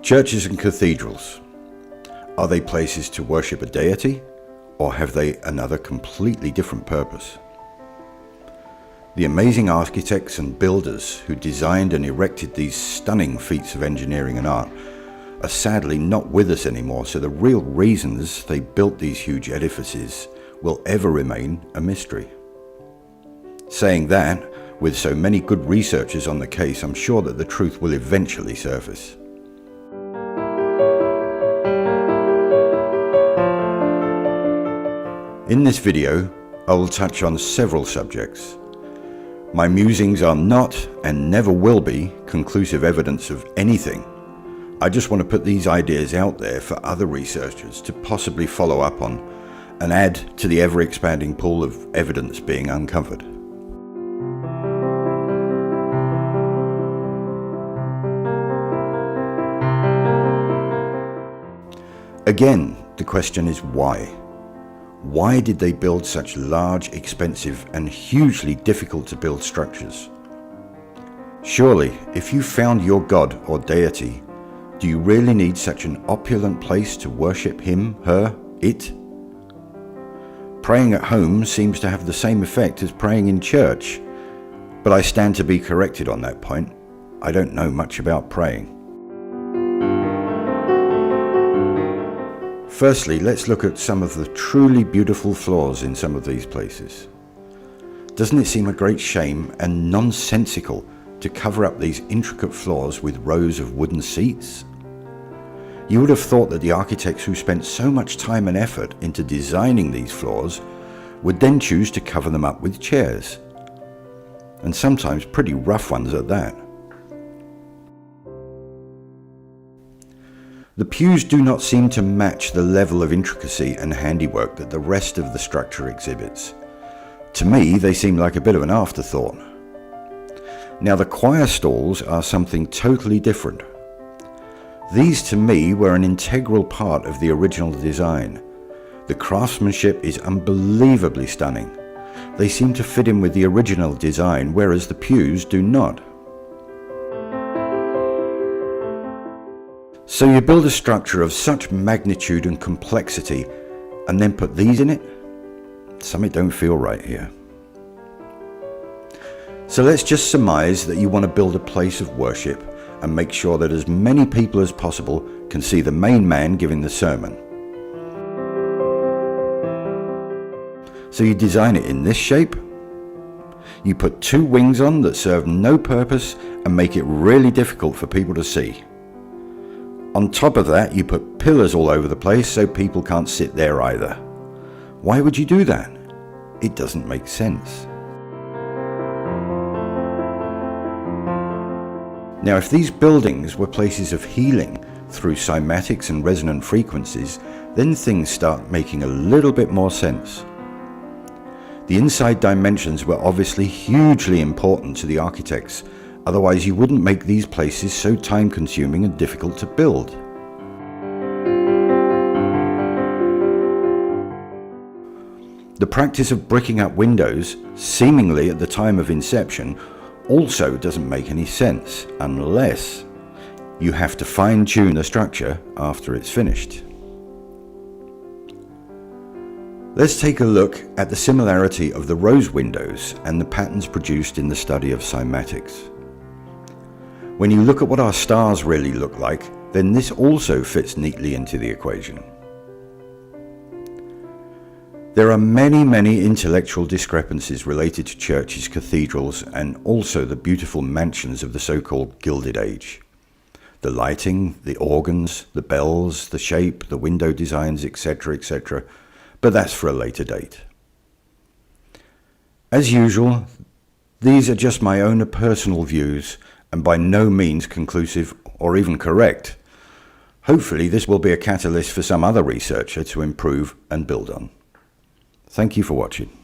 Churches and cathedrals. Are they places to worship a deity, or have they another completely different purpose? The amazing architects and builders who designed and erected these stunning feats of engineering and art are sadly not with us anymore, so the real reasons they built these huge edifices will ever remain a mystery. Saying that, with so many good researchers on the case, I'm sure that the truth will eventually surface. In this video, I will touch on several subjects. My musings are not, and never will be, conclusive evidence of anything. I just want to put these ideas out there for other researchers to possibly follow up on and add to the ever-expanding pool of evidence being uncovered. Again, the question is why? Why did they build such large, expensive, and hugely difficult to build structures? Surely, if you found your god or deity, do you really need such an opulent place to worship him, her, it? Praying at home seems to have the same effect as praying in church, but I stand to be corrected on that point. I don't know much about praying. Firstly, let's look at some of the truly beautiful flaws in some of these places. Doesn't it seem a great shame and nonsensical to cover up these intricate flaws with rows of wooden seats? You would have thought that the architects who spent so much time and effort into designing these flaws would then choose to cover them up with chairs, and sometimes pretty rough ones at that. The pews do not seem to match the level of intricacy and handiwork that the rest of the structure exhibits. To me, they seem like a bit of an afterthought. Now, the choir stalls are something totally different. These, to me, were an integral part of the original design. The craftsmanship is unbelievably stunning. They seem to fit in with the original design, whereas the pews do not. So you build a structure of such magnitude and complexity and then put these in it? Something don't feel right here. So let's just surmise that you want to build a place of worship and make sure that as many people as possible can see the main man giving the sermon. So you design it in this shape. You put two wings on that serve no purpose and make it really difficult for people to see. On top of that, you put pillars all over the place so people can't sit there either. Why would you do that? It doesn't make sense. Now, if these buildings were places of healing through cymatics and resonant frequencies, then things start making a little bit more sense. The inside dimensions were obviously hugely important to the architects. Otherwise, you wouldn't make these places so time-consuming and difficult to build. The practice of bricking up windows, seemingly at the time of inception, also doesn't make any sense unless you have to fine-tune the structure after it's finished. Let's take a look at the similarity of the rose windows and the patterns produced in the study of cymatics. When you look at what our stars really look like, then this also fits neatly into the equation. There are many intellectual discrepancies related to churches, cathedrals, and also the beautiful mansions of the so-called Gilded Age. The lighting, the organs, the bells, the shape, the window designs, etc., etc., but that's for a later date. As usual, these are just my own personal views, and by no means conclusive or even correct. Hopefully this will be a catalyst for some other researcher to improve and build on. Thank you for watching.